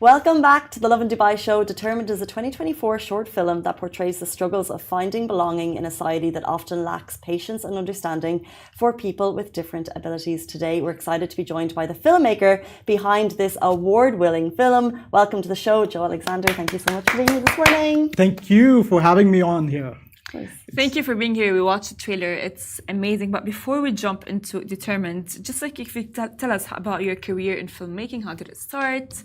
Welcome back to the Lovin Dubai show. Determined is a 2024 short film that portrays the struggles of finding belonging in a society that often lacks patience and understanding for people with different abilities. Today, we're excited to be joined by the filmmaker behind this award-winning film. Welcome to the show, Joe Alexander. Thank you so much for being here this morning. Thank you for having me on here. Thank you for being here. We watched the trailer. It's amazing. But before we jump into Determined, just like if you tell us about your career in filmmaking, how did it start,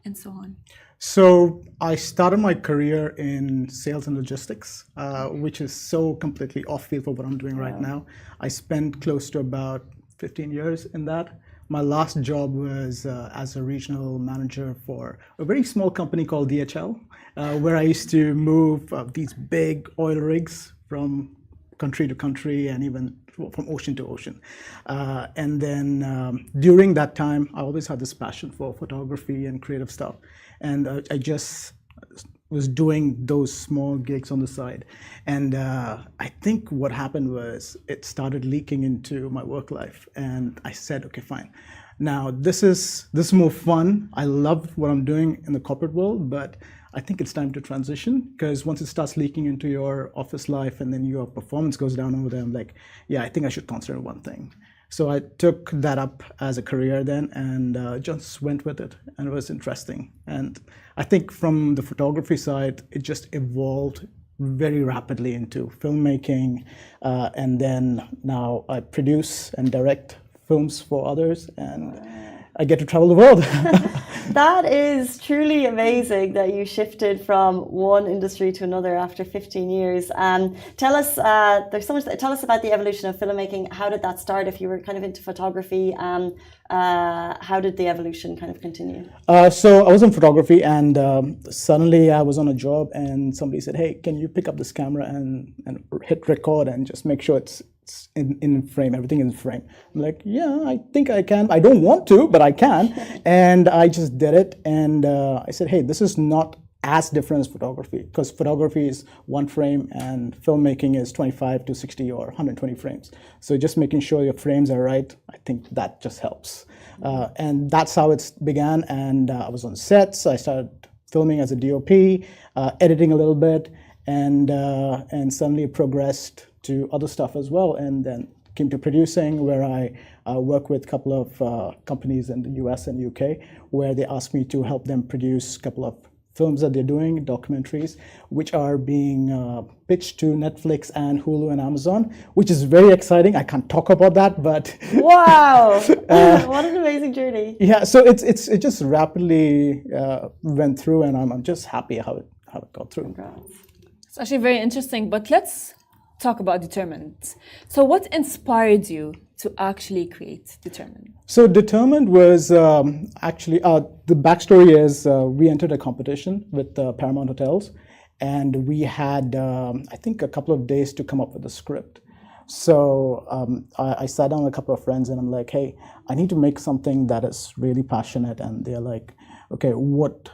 and so on. So I started my career in sales and logistics, which is so completely off field for what I'm doing right now. I spent close to about 15 years in that. My last job was as a regional manager for a very small company called DHL, where I used to move these big oil rigs from country to country and even from ocean to ocean. And then during that time, I always had this passion for photography and creative stuff. And I just was doing those small gigs on the side. And I think what happened was it started leaking into my work life. And I said, okay, fine. Now this is more fun. I love what I'm doing in the corporate world, but I think it's time to transition, because once it starts leaking into your office life and then your performance goes down over there, I'm like, yeah, I think I should concentrate on one thing. So I took that up as a career then and just went with it, and it was interesting. And I think from the photography side, it just evolved very rapidly into filmmaking. And then now I produce and direct films for others, and I get to travel the world. That is truly amazing that you shifted from one industry to another after 15 years. Tell us, there's so much. Tell us about the evolution of filmmaking. How did that start? If you were kind of into photography, how did the evolution kind of continue? So I was in photography, and suddenly I was on a job, and somebody said, "Hey, can you pick up this camera and hit record and just make sure it's in frame, everything in frame?" I'm like, yeah, I think I can. I don't want to, but I can. And I just did it. And I said, hey, this is not as different as photography, because photography is one frame and filmmaking is 25 to 60 or 120 frames. So just making sure your frames are right, I think that just helps. And that's how it began. And I was on sets. I started filming as a DOP, editing a little bit, and suddenly progressed to other stuff as well, and then came to producing, where I work with a couple of companies in the US and UK, where they asked me to help them produce a couple of films that they're doing, documentaries, which are being pitched to Netflix and Hulu and Amazon, which is very exciting. I can't talk about that, but wow, what an amazing journey! Yeah, so it just rapidly went through, and I'm just happy how it got through. Congrats. It's actually very interesting, but let's talk about Determined. So what inspired you to actually create Determined? So Determined was actually, the backstory is we entered a competition with Paramount Hotels, and we had, I think, a couple of days to come up with a script. So I sat down with a couple of friends, and I'm like, hey, I need to make something that is really passionate. And they're like, okay, what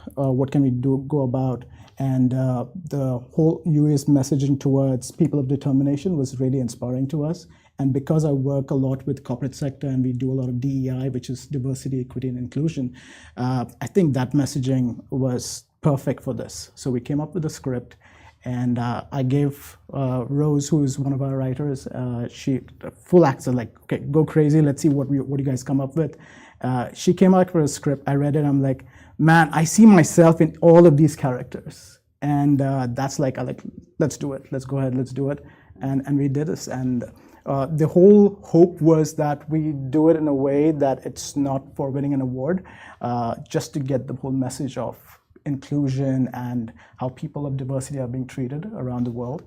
can we go about? And the whole US messaging towards people of determination was really inspiring to us. And because I work a lot with corporate sector and we do a lot of DEI, which is diversity, equity, and inclusion, I think that messaging was perfect for this. So we came up with a script, and I gave Rose, who is one of our writers, she full access, like, okay, go crazy, let's see what you guys come up with. She came out with a script, I read it, I'm like, man, I see myself in all of these characters. And that's like, let's do it. Let's go ahead, let's do it. And we did this. And the whole hope was that we do it in a way that it's not for winning an award, just to get the whole message of inclusion and how people of diversity are being treated around the world.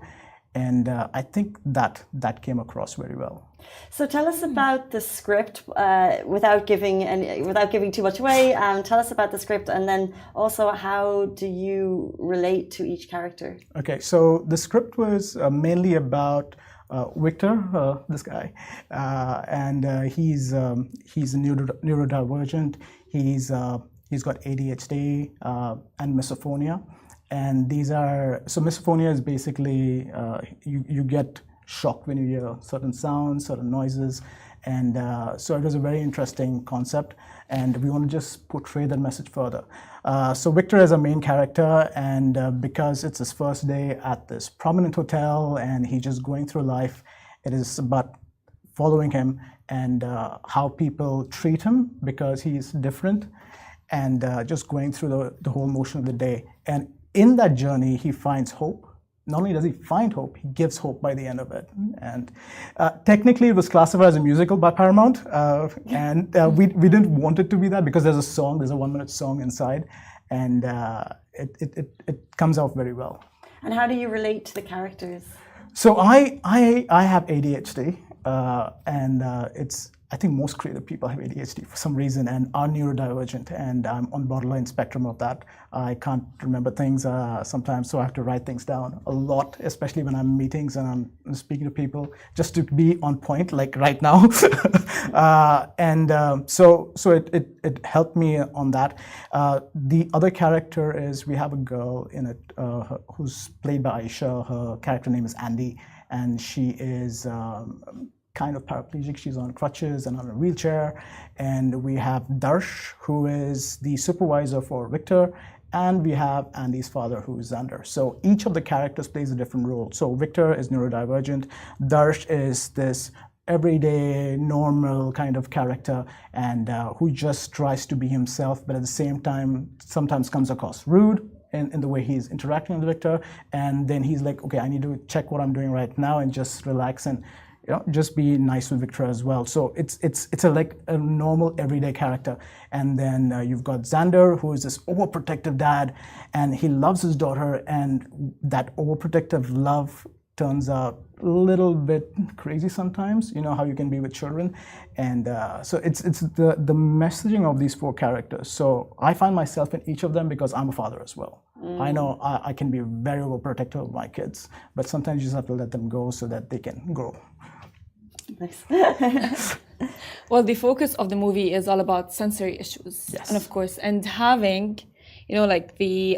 And I think that came across very well. So tell us about the script without giving too much away. Tell us about the script, and then also how do you relate to each character? Okay, so the script was mainly about Victor, this guy, and he's a neurodivergent. He's got ADHD and Misophonia. And these are, so misophonia is basically, you get shocked when you hear certain sounds, certain noises, And so it was a very interesting concept, and we want to just portray that message further. So Victor is a main character, and because it's his first day at this prominent hotel and he's just going through life, it is about following him and how people treat him because he's different, and just going through the whole motion of the day. And in that journey, he finds hope. Not only does he find hope, he gives hope by the end of it. And technically, it was classified as a musical by Paramount, and we didn't want it to be that because there's a 1-minute song inside, and it comes out very well. And how do you relate to the characters? So I have ADHD, and I think most creative people have ADHD for some reason and are neurodivergent, and I'm on borderline spectrum of that. I can't remember things sometimes, so I have to write things down a lot, especially when I'm in meetings and I'm speaking to people, just to be on point, like right now. So it helped me on that. The other character is, we have a girl in it who's played by Aisha. Her character name is Andy, and she is kind of paraplegic. She's on crutches and on a wheelchair. And we have Darsh, who is the supervisor for Victor, and we have Andy's father, who is Xander. So each of the characters plays a different role. So Victor is neurodivergent. Darsh is this everyday, normal kind of character, and who just tries to be himself, but at the same time, sometimes comes across rude in the way he's interacting with Victor. And then he's like, okay, I need to check what I'm doing right now and just relax and just be nice with Victor as well. So it's like a normal everyday character. And then you've got Xander, who is this overprotective dad, and he loves his daughter, and that overprotective love turns out a little bit crazy sometimes. You know how you can be with children. And so it's the messaging of these 4 characters. So I find myself in each of them because I'm a father as well. I know I can be very overprotective of my kids, but sometimes you just have to let them go so that they can grow. Nice. Well, the focus of the movie is all about sensory issues. Yes. And of course, and having, like the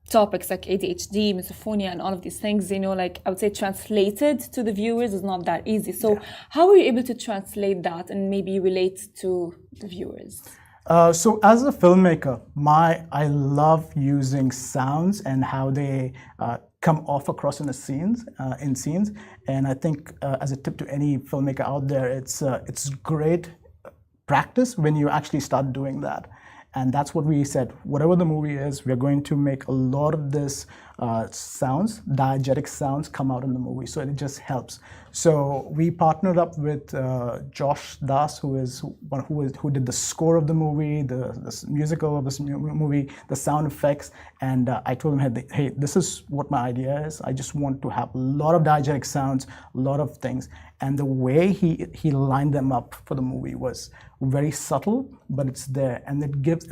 topics like ADHD, misophonia, and all of these things, like I would say translated to the viewers is not that easy. So how are you able to translate that and maybe relate to the viewers? So as a filmmaker, I love using sounds and how they come off across in scenes. And I think as a tip to any filmmaker out there, it's great practice when you actually start doing that. And that's what we said. Whatever the movie is, we're going to make a lot of this sounds, diegetic sounds, come out in the movie. So it just helps. So we partnered up with Josh Das, who did the score of the movie, the musical of this movie, the sound effects. And I told him, hey, this is what my idea is. I just want to have a lot of diegetic sounds, a lot of things. And the way he lined them up for the movie was very subtle, but it's there. And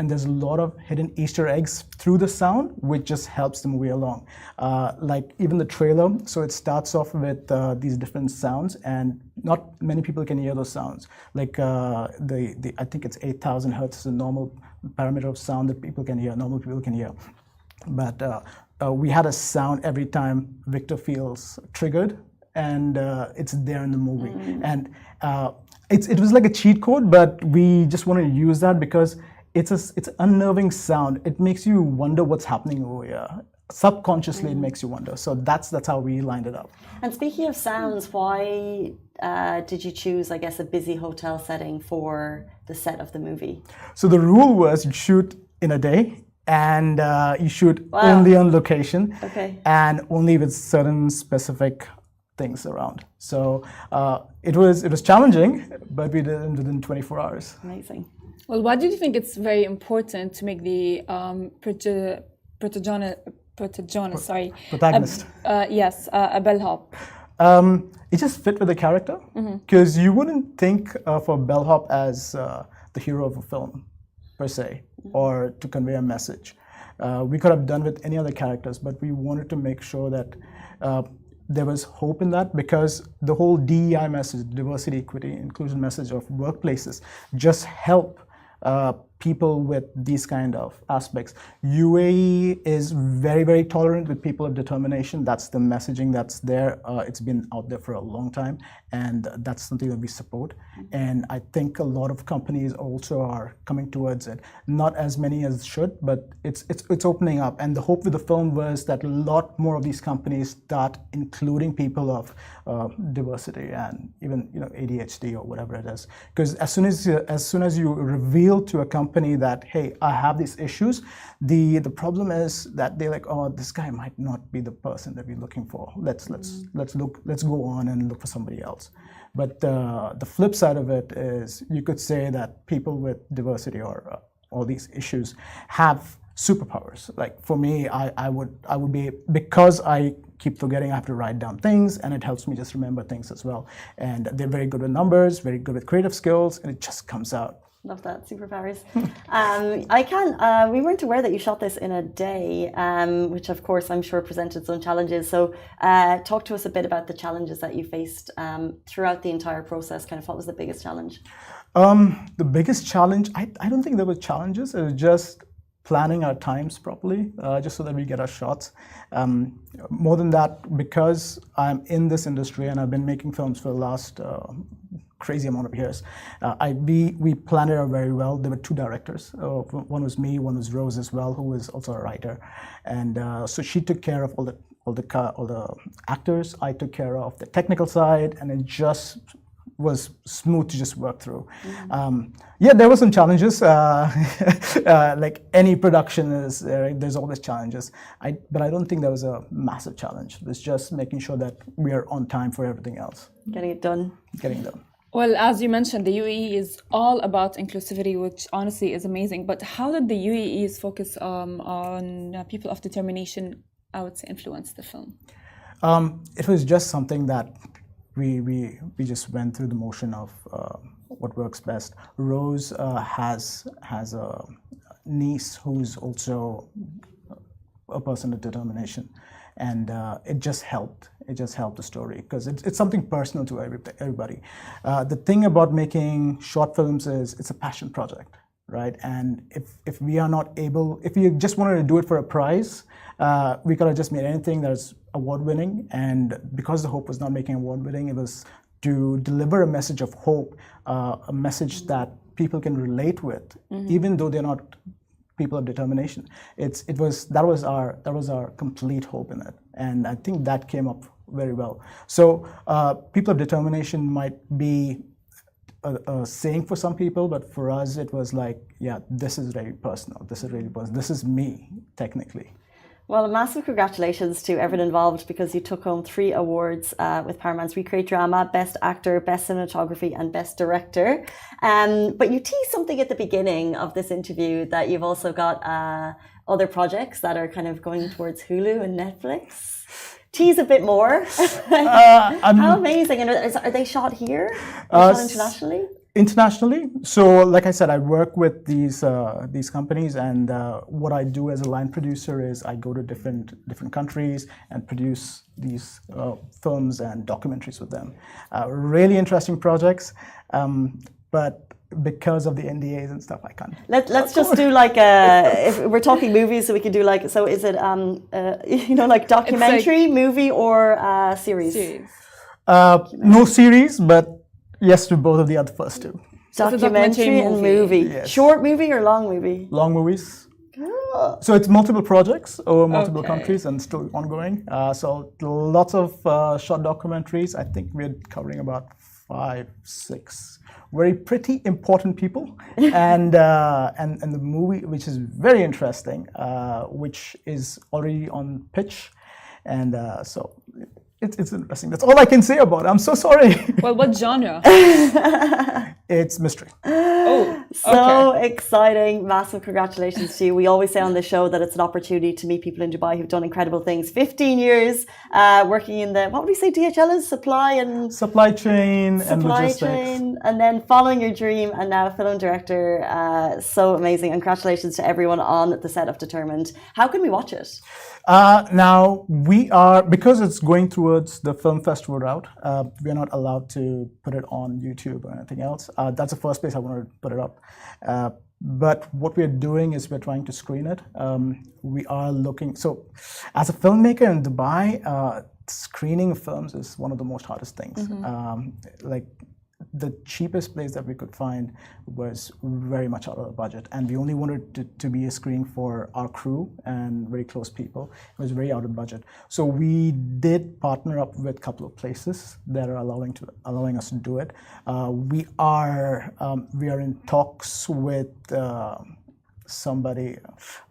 there's a lot of hidden Easter eggs through the sound, which just helps the movie along. Like even the trailer, so it starts off with these different sounds, and not many people can hear those sounds. Like I think it's 8,000 hertz is a normal parameter of sound that normal people can hear. But we had a sound every time Victor feels triggered, and it's there in the movie. And it was like a cheat code, but we just wanted to use that because it's an unnerving sound. It makes you wonder what's happening over here. Subconsciously, it makes you wonder. So that's how we lined it up. And speaking of sounds, why did you choose, I guess, a busy hotel setting for the set of the movie? So the rule was you shoot in a day, and you shoot only on location, and only with certain specific things around. So it was challenging, but we did it within 24 hours. Amazing. Well, why do you think it's very important to make the protagonist, a bellhop? It just fit with the character, because you wouldn't think of a bellhop as the hero of a film, per se, or to convey a message. We could have done with any other characters, but we wanted to make sure that there was hope in that, because the whole DEI message, diversity, equity, inclusion message of workplaces, just help people with these kind of aspects. UAE is very, very tolerant with people of determination. That's the messaging that's there. It's been out there for a long time, and that's something that we support. And I think a lot of companies also are coming towards it. Not as many as should, but it's opening up. And the hope with the film was that a lot more of these companies start including people of diversity and even ADHD or whatever it is. Because as soon as you reveal to a company that, hey, I have these issues, the problem is that they're like, oh, this guy might not be the person that we're looking for. Let's go on and look for somebody else. But the flip side of it is you could say that people with diversity or all these issues have superpowers. Like for me, I would be, because I keep forgetting, I have to write down things, and it helps me just remember things as well. And they're very good with numbers, very good with creative skills, and it just comes out. Love that, superpowers. We weren't aware that you shot this in a day, which of course I'm sure presented some challenges. So talk to us a bit about the challenges that you faced throughout the entire process. Kind of what was the biggest challenge? The biggest challenge, I don't think there were challenges. It was just planning our times properly, just so that we get our shots. More than that, because I'm in this industry and I've been making films for the last crazy amount of years, we planned it out very well. There were two directors. One was me, one was Rose as well, who was also a writer, and so she took care of all the actors. I took care of the technical side, and it just was smooth to just work through. Yeah, there were some challenges. Like any production is, there's always challenges. But I don't think there was a massive challenge. It was just making sure that we are on time for everything else. Getting it done. Well, as you mentioned, the UAE is all about inclusivity, which honestly is amazing. But how did the UAE's focus on people of determination, I would say, influence the film? It was just something that we just went through the motion of what works best. Rose has a niece who's also a person of determination, and it just helped. It just helped the story because it's something personal to everybody. The thing about making short films is it's a passion project, right? And if we are not able, if we just wanted to do it for a prize, we could have just made anything that's award-winning. And because the hope was not making award-winning, it was to deliver a message of hope, a message that people can relate with, even though they're not people of determination. That was our complete hope in it, and I think that came up very well. So people of determination might be a saying for some people, but for us it was like, yeah, this is very personal. This is really personal. This is me, technically. Well, a massive congratulations to everyone involved, because you took home 3 awards with Paramount's Recreate Drama, Best Actor, Best Cinematography and Best Director. But you teased something at the beginning of this interview that you've also got other projects that are kind of going towards Hulu and Netflix. Tease a bit more. How amazing. And are they shot here? Shot internationally? Internationally. So like I said, I work with these companies, and what I do as a line producer is I go to different countries and produce these films and documentaries with them. Really interesting projects, but because of the NDAs and stuff, I can't. Let's just do like if we're talking movies, so we can do like, so is it like documentary, movie, or series? No series, but yes to both of the other first two. Documentary and movie. Yes. Short movie or long movie? Long movies. Cool. So it's multiple projects over multiple countries and still ongoing. So lots of short documentaries. I think we're covering about 5, 6 very pretty important people, and the movie, which is very interesting, which is already on pitch, and so. It's interesting. That's all I can say about it. I'm so sorry. Well, what genre? It's mystery. Oh, so exciting. Massive congratulations to you. We always say on the show that it's an opportunity to meet people in Dubai who've done incredible things. 15 years working in the, what would we say DHL is? Supply chain and logistics. And then following your dream, and now film director. So amazing. And congratulations to everyone on the set of Determined. How can we watch it? Now we are, because it's going towards the film festival route, we're not allowed to put it on YouTube or anything else. That's the first place I want to put it up. But what we're doing is we're trying to screen it. We are looking, so as a filmmaker in Dubai, screening films is one of the most hardest things. Like the cheapest place that we could find was very much out of the budget, and we only wanted to be a screening for our crew and very close people. It was very out of budget, so we did partner up with a couple of places that are allowing us to do it. We are in talks with somebody.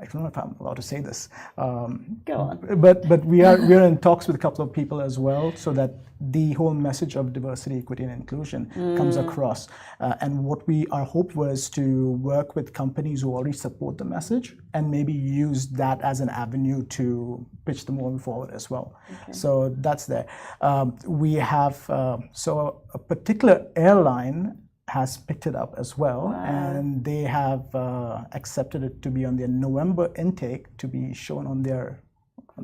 I don't know if I'm allowed to say this. Go on. But we are in talks with a couple of people as well, so that the whole message of diversity, equity, and inclusion comes across. And what our hope was to work with companies who already support the message and maybe use that as an avenue to pitch the movie forward as well. Okay. So that's there. We have so a particular airline has picked it up as well. Wow. And they have accepted it to be on their November intake to be shown on their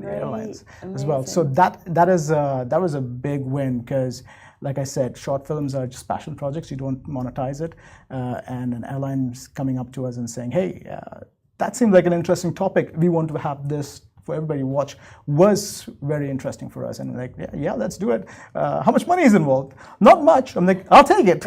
airlines as well. So that was a big win, because like I said, short films are just passion projects. You don't monetize it, and an airline's coming up to us and saying, hey, that seems like an interesting topic. We want to have this for everybody to watch. Was very interesting for us, and like, yeah, let's do it. How much money is involved? Not much. I'm like, I'll take it.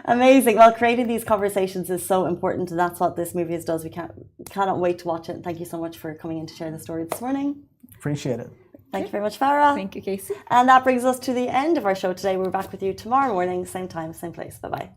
Amazing. Well, creating these conversations is so important, and that's what this movie does. We cannot wait to watch it. Thank you so much for coming in to share the story this morning. Appreciate it. Thank you very much, Farah. Thank you, Casey. And that brings us to the end of our show today. We're back with you tomorrow morning, same time, same place. Bye-bye.